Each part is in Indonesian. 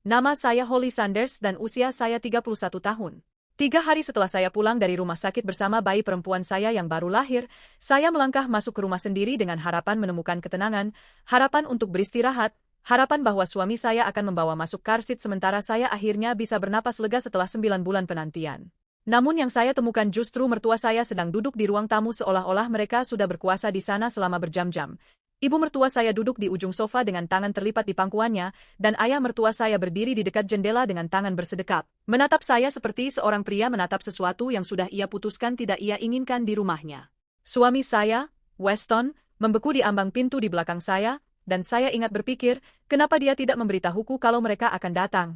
Nama saya Holly Sanders dan usia saya 31 tahun. 3 hari setelah saya pulang dari rumah sakit bersama bayi perempuan saya yang baru lahir, saya melangkah masuk ke rumah sendiri dengan harapan menemukan ketenangan, harapan untuk beristirahat, harapan bahwa suami saya akan membawa masuk car seat sementara saya akhirnya bisa bernapas lega setelah 9 bulan penantian. Namun yang saya temukan justru mertua saya sedang duduk di ruang tamu seolah-olah mereka sudah berkuasa di sana selama berjam-jam. Ibu mertua saya duduk di ujung sofa dengan tangan terlipat di pangkuannya, dan ayah mertua saya berdiri di dekat jendela dengan tangan bersedekap, menatap saya seperti seorang pria menatap sesuatu yang sudah ia putuskan tidak ia inginkan di rumahnya. Suami saya, Weston, membeku di ambang pintu di belakang saya, dan saya ingat berpikir, kenapa dia tidak memberitahuku kalau mereka akan datang.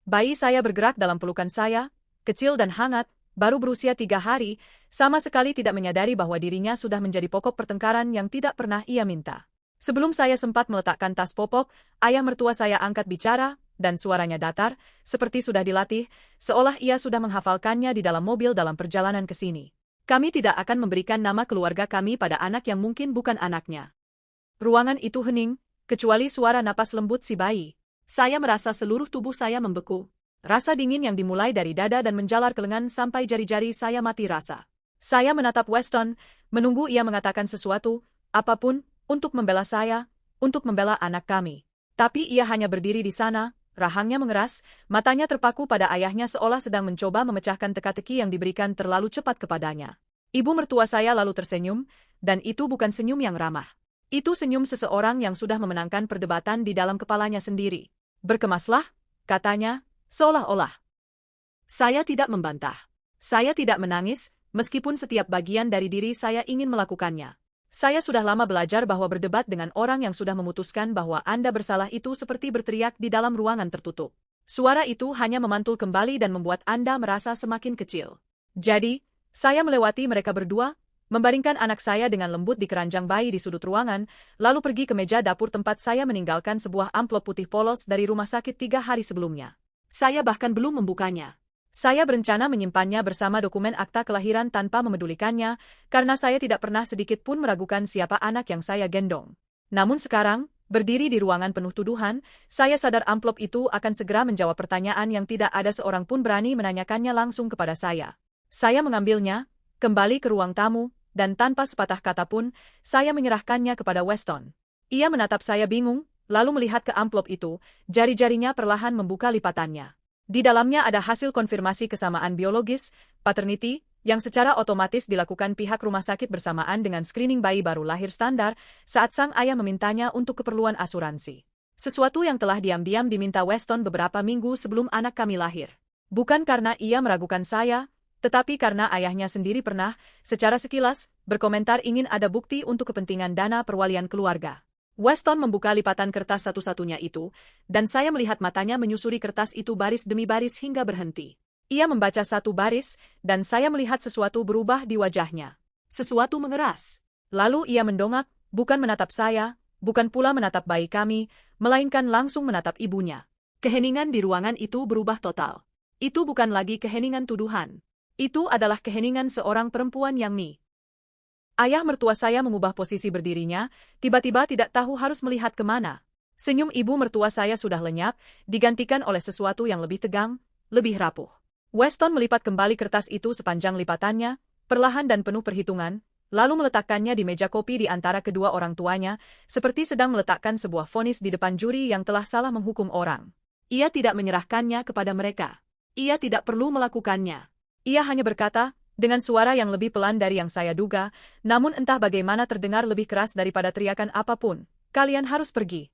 Bayi saya bergerak dalam pelukan saya, kecil dan hangat, baru berusia 3 hari, sama sekali tidak menyadari bahwa dirinya sudah menjadi pokok pertengkaran yang tidak pernah ia minta. Sebelum saya sempat meletakkan tas popok, ayah mertua saya angkat bicara, dan suaranya datar, seperti sudah dilatih, seolah ia sudah menghafalkannya di dalam mobil dalam perjalanan ke sini. Kami tidak akan memberikan nama keluarga kami pada anak yang mungkin bukan anaknya. Ruangan itu hening, kecuali suara napas lembut si bayi. Saya merasa seluruh tubuh saya membeku. Rasa dingin yang dimulai dari dada dan menjalar ke lengan sampai jari-jari saya mati rasa. Saya menatap Weston, menunggu ia mengatakan sesuatu, apapun, untuk membela saya, untuk membela anak kami. Tapi ia hanya berdiri di sana, rahangnya mengeras, matanya terpaku pada ayahnya seolah sedang mencoba memecahkan teka-teki yang diberikan terlalu cepat kepadanya. Ibu mertua saya lalu tersenyum, dan itu bukan senyum yang ramah. Itu senyum seseorang yang sudah memenangkan perdebatan di dalam kepalanya sendiri. Berkemaslah, katanya, seolah-olah. Saya tidak membantah. Saya tidak menangis, meskipun setiap bagian dari diri saya ingin melakukannya. Saya sudah lama belajar bahwa berdebat dengan orang yang sudah memutuskan bahwa Anda bersalah itu seperti berteriak di dalam ruangan tertutup. Suara itu hanya memantul kembali dan membuat Anda merasa semakin kecil. Jadi, saya melewati mereka berdua, membaringkan anak saya dengan lembut di keranjang bayi di sudut ruangan, lalu pergi ke meja dapur tempat saya meninggalkan sebuah amplop putih polos dari rumah sakit 3 hari sebelumnya. Saya bahkan belum membukanya. Saya berencana menyimpannya bersama dokumen akta kelahiran tanpa memedulikannya, karena saya tidak pernah sedikit pun meragukan siapa anak yang saya gendong. Namun sekarang, berdiri di ruangan penuh tuduhan, saya sadar amplop itu akan segera menjawab pertanyaan yang tidak ada seorang pun berani menanyakannya langsung kepada saya. Saya mengambilnya, kembali ke ruang tamu, dan tanpa sepatah kata pun, saya menyerahkannya kepada Weston. Ia menatap saya bingung, lalu melihat ke amplop itu, jari-jarinya perlahan membuka lipatannya. Di dalamnya ada hasil konfirmasi kesamaan biologis, paternity, yang secara otomatis dilakukan pihak rumah sakit bersamaan dengan screening bayi baru lahir standar saat sang ayah memintanya untuk keperluan asuransi. Sesuatu yang telah diam-diam diminta Weston beberapa minggu sebelum anak kami lahir. Bukan karena ia meragukan saya, tetapi karena ayahnya sendiri pernah, secara sekilas, berkomentar ingin ada bukti untuk kepentingan dana perwalian keluarga. Weston membuka lipatan kertas satu-satunya itu, dan saya melihat matanya menyusuri kertas itu baris demi baris hingga berhenti. Ia membaca satu baris, dan saya melihat sesuatu berubah di wajahnya. Sesuatu mengeras. Lalu ia mendongak, bukan menatap saya, bukan pula menatap bayi kami, melainkan langsung menatap ibunya. Keheningan di ruangan itu berubah total. Itu bukan lagi keheningan tuduhan. Itu adalah keheningan seorang perempuan yang Ayah mertua saya mengubah posisi berdirinya, tiba-tiba tidak tahu harus melihat kemana. Senyum ibu mertua saya sudah lenyap, digantikan oleh sesuatu yang lebih tegang, lebih rapuh. Weston melipat kembali kertas itu sepanjang lipatannya, perlahan dan penuh perhitungan, lalu meletakkannya di meja kopi di antara kedua orang tuanya, seperti sedang meletakkan sebuah vonis di depan juri yang telah salah menghukum orang. Ia tidak menyerahkannya kepada mereka. Ia tidak perlu melakukannya. Ia hanya berkata, dengan suara yang lebih pelan dari yang saya duga, namun entah bagaimana terdengar lebih keras daripada teriakan apapun, kalian harus pergi.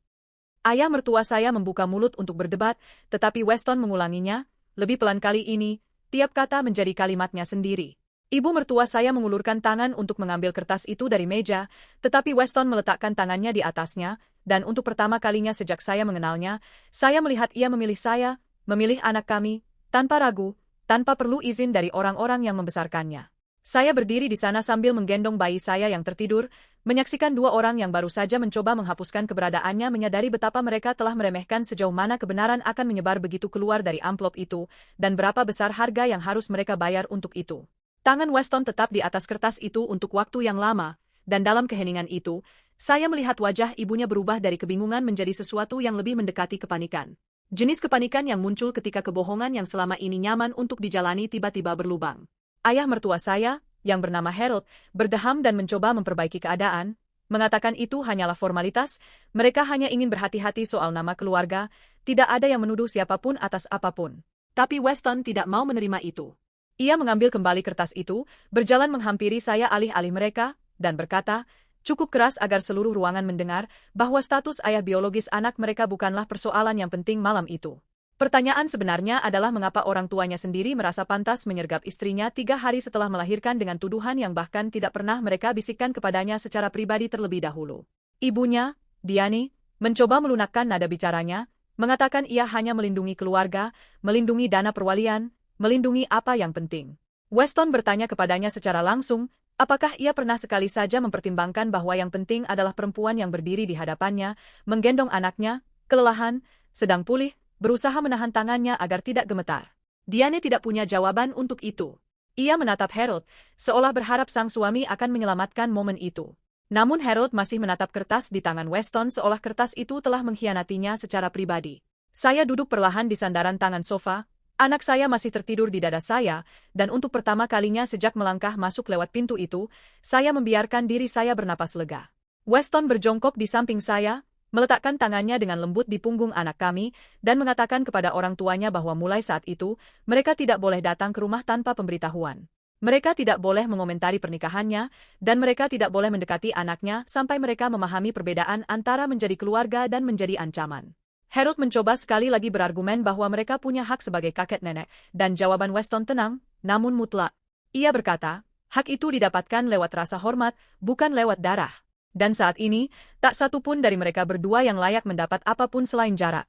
Ayah mertua saya membuka mulut untuk berdebat, tetapi Weston mengulanginya, lebih pelan kali ini, tiap kata menjadi kalimatnya sendiri. Ibu mertua saya mengulurkan tangan untuk mengambil kertas itu dari meja, tetapi Weston meletakkan tangannya di atasnya, dan untuk pertama kalinya sejak saya mengenalnya, saya melihat ia memilih saya, memilih anak kami, tanpa ragu, tanpa perlu izin dari orang-orang yang membesarkannya. Saya berdiri di sana sambil menggendong bayi saya yang tertidur, menyaksikan dua orang yang baru saja mencoba menghapuskan keberadaannya menyadari betapa mereka telah meremehkan sejauh mana kebenaran akan menyebar begitu keluar dari amplop itu, dan berapa besar harga yang harus mereka bayar untuk itu. Tangan Weston tetap di atas kertas itu untuk waktu yang lama, dan dalam keheningan itu, saya melihat wajah ibunya berubah dari kebingungan menjadi sesuatu yang lebih mendekati kepanikan. Jenis kepanikan yang muncul ketika kebohongan yang selama ini nyaman untuk dijalani tiba-tiba berlubang. Ayah mertua saya, yang bernama Harold, berdeham dan mencoba memperbaiki keadaan, mengatakan itu hanyalah formalitas, mereka hanya ingin berhati-hati soal nama keluarga, tidak ada yang menuduh siapapun atas apapun. Tapi Weston tidak mau menerima itu. Ia mengambil kembali kertas itu, berjalan menghampiri saya alih-alih mereka, dan berkata, cukup keras agar seluruh ruangan mendengar bahwa status ayah biologis anak mereka bukanlah persoalan yang penting malam itu. Pertanyaan sebenarnya adalah mengapa orang tuanya sendiri merasa pantas menyergap istrinya 3 hari setelah melahirkan dengan tuduhan yang bahkan tidak pernah mereka bisikkan kepadanya secara pribadi terlebih dahulu. Ibunya, Diane, mencoba melunakkan nada bicaranya, mengatakan ia hanya melindungi keluarga, melindungi dana perwalian, melindungi apa yang penting. Weston bertanya kepadanya secara langsung, apakah ia pernah sekali saja mempertimbangkan bahwa yang penting adalah perempuan yang berdiri di hadapannya, menggendong anaknya, kelelahan, sedang pulih, berusaha menahan tangannya agar tidak gemetar. Diane tidak punya jawaban untuk itu. Ia menatap Harold, seolah berharap sang suami akan menyelamatkan momen itu. Namun Harold masih menatap kertas di tangan Weston seolah kertas itu telah mengkhianatinya secara pribadi. Saya duduk perlahan di sandaran tangan sofa, anak saya masih tertidur di dada saya, dan untuk pertama kalinya sejak melangkah masuk lewat pintu itu, saya membiarkan diri saya bernapas lega. Weston berjongkok di samping saya, meletakkan tangannya dengan lembut di punggung anak kami, dan mengatakan kepada orang tuanya bahwa mulai saat itu, mereka tidak boleh datang ke rumah tanpa pemberitahuan. Mereka tidak boleh mengomentari pernikahannya, dan mereka tidak boleh mendekati anaknya sampai mereka memahami perbedaan antara menjadi keluarga dan menjadi ancaman. Harold mencoba sekali lagi berargumen bahwa mereka punya hak sebagai kakek nenek, dan jawaban Weston tenang, namun mutlak. Ia berkata, hak itu didapatkan lewat rasa hormat, bukan lewat darah. Dan saat ini, tak satu pun dari mereka berdua yang layak mendapat apapun selain jarak.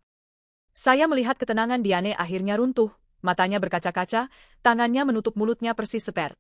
Saya melihat ketenangan Diane akhirnya runtuh, matanya berkaca-kaca, tangannya menutup mulutnya persis sepert.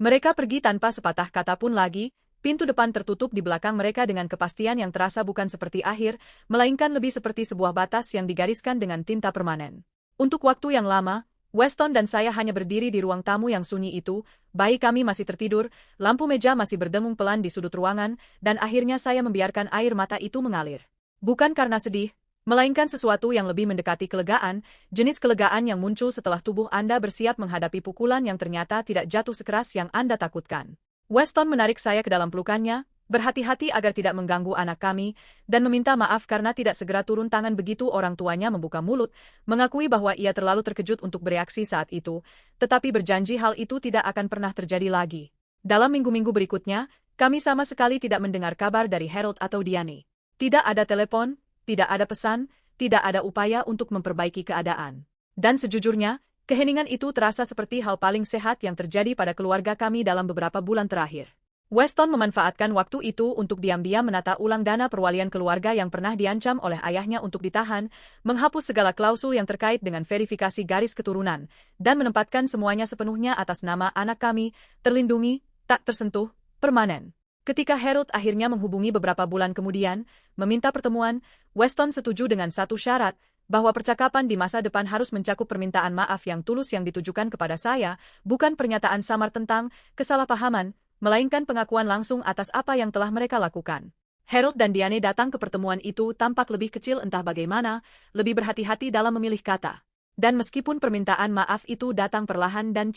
Mereka pergi tanpa sepatah kata pun lagi, pintu depan tertutup di belakang mereka dengan kepastian yang terasa bukan seperti akhir, melainkan lebih seperti sebuah batas yang digariskan dengan tinta permanen. Untuk waktu yang lama, Weston dan saya hanya berdiri di ruang tamu yang sunyi itu, bayi kami masih tertidur, lampu meja masih berdengung pelan di sudut ruangan, dan akhirnya saya membiarkan air mata itu mengalir. Bukan karena sedih, melainkan sesuatu yang lebih mendekati kelegaan, jenis kelegaan yang muncul setelah tubuh Anda bersiap menghadapi pukulan yang ternyata tidak jatuh sekeras yang Anda takutkan. Weston menarik saya ke dalam pelukannya, berhati-hati agar tidak mengganggu anak kami, dan meminta maaf karena tidak segera turun tangan begitu orang tuanya membuka mulut, mengakui bahwa ia terlalu terkejut untuk bereaksi saat itu, tetapi berjanji hal itu tidak akan pernah terjadi lagi. Dalam minggu-minggu berikutnya, kami sama sekali tidak mendengar kabar dari Harold atau Diane. Tidak ada telepon, tidak ada pesan, tidak ada upaya untuk memperbaiki keadaan. Dan sejujurnya, keheningan itu terasa seperti hal paling sehat yang terjadi pada keluarga kami dalam beberapa bulan terakhir. Weston memanfaatkan waktu itu untuk diam-diam menata ulang dana perwalian keluarga yang pernah diancam oleh ayahnya untuk ditahan, menghapus segala klausul yang terkait dengan verifikasi garis keturunan, dan menempatkan semuanya sepenuhnya atas nama anak kami, terlindungi, tak tersentuh, permanen. Ketika Harold akhirnya menghubungi beberapa bulan kemudian, meminta pertemuan, Weston setuju dengan satu syarat, bahwa percakapan di masa depan harus mencakup permintaan maaf yang tulus yang ditujukan kepada saya, bukan pernyataan samar tentang kesalahpahaman, melainkan pengakuan langsung atas apa yang telah mereka lakukan. Harold dan Diane datang ke pertemuan itu tampak lebih kecil entah bagaimana, lebih berhati-hati dalam memilih kata. Dan meskipun permintaan maaf itu datang perlahan dan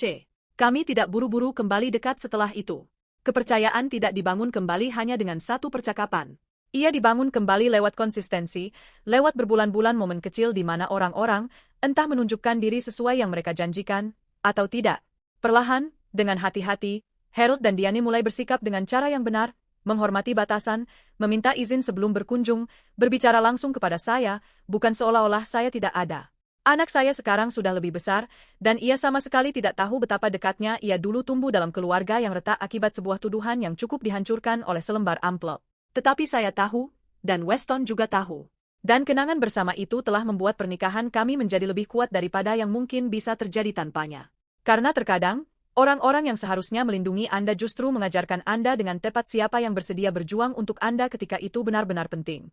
kami tidak buru-buru kembali dekat setelah itu. Kepercayaan tidak dibangun kembali hanya dengan satu percakapan. Ia dibangun kembali lewat konsistensi, lewat berbulan-bulan momen kecil di mana orang-orang, entah menunjukkan diri sesuai yang mereka janjikan, atau tidak. Perlahan, dengan hati-hati, Harold dan Diane mulai bersikap dengan cara yang benar, menghormati batasan, meminta izin sebelum berkunjung, berbicara langsung kepada saya, bukan seolah-olah saya tidak ada. Anak saya sekarang sudah lebih besar, dan ia sama sekali tidak tahu betapa dekatnya ia dulu tumbuh dalam keluarga yang retak akibat sebuah tuduhan yang cukup dihancurkan oleh selembar amplop. Tetapi saya tahu, dan Weston juga tahu. Dan kenangan bersama itu telah membuat pernikahan kami menjadi lebih kuat daripada yang mungkin bisa terjadi tanpanya. Karena terkadang, orang-orang yang seharusnya melindungi Anda justru mengajarkan Anda dengan tepat siapa yang bersedia berjuang untuk Anda ketika itu benar-benar penting.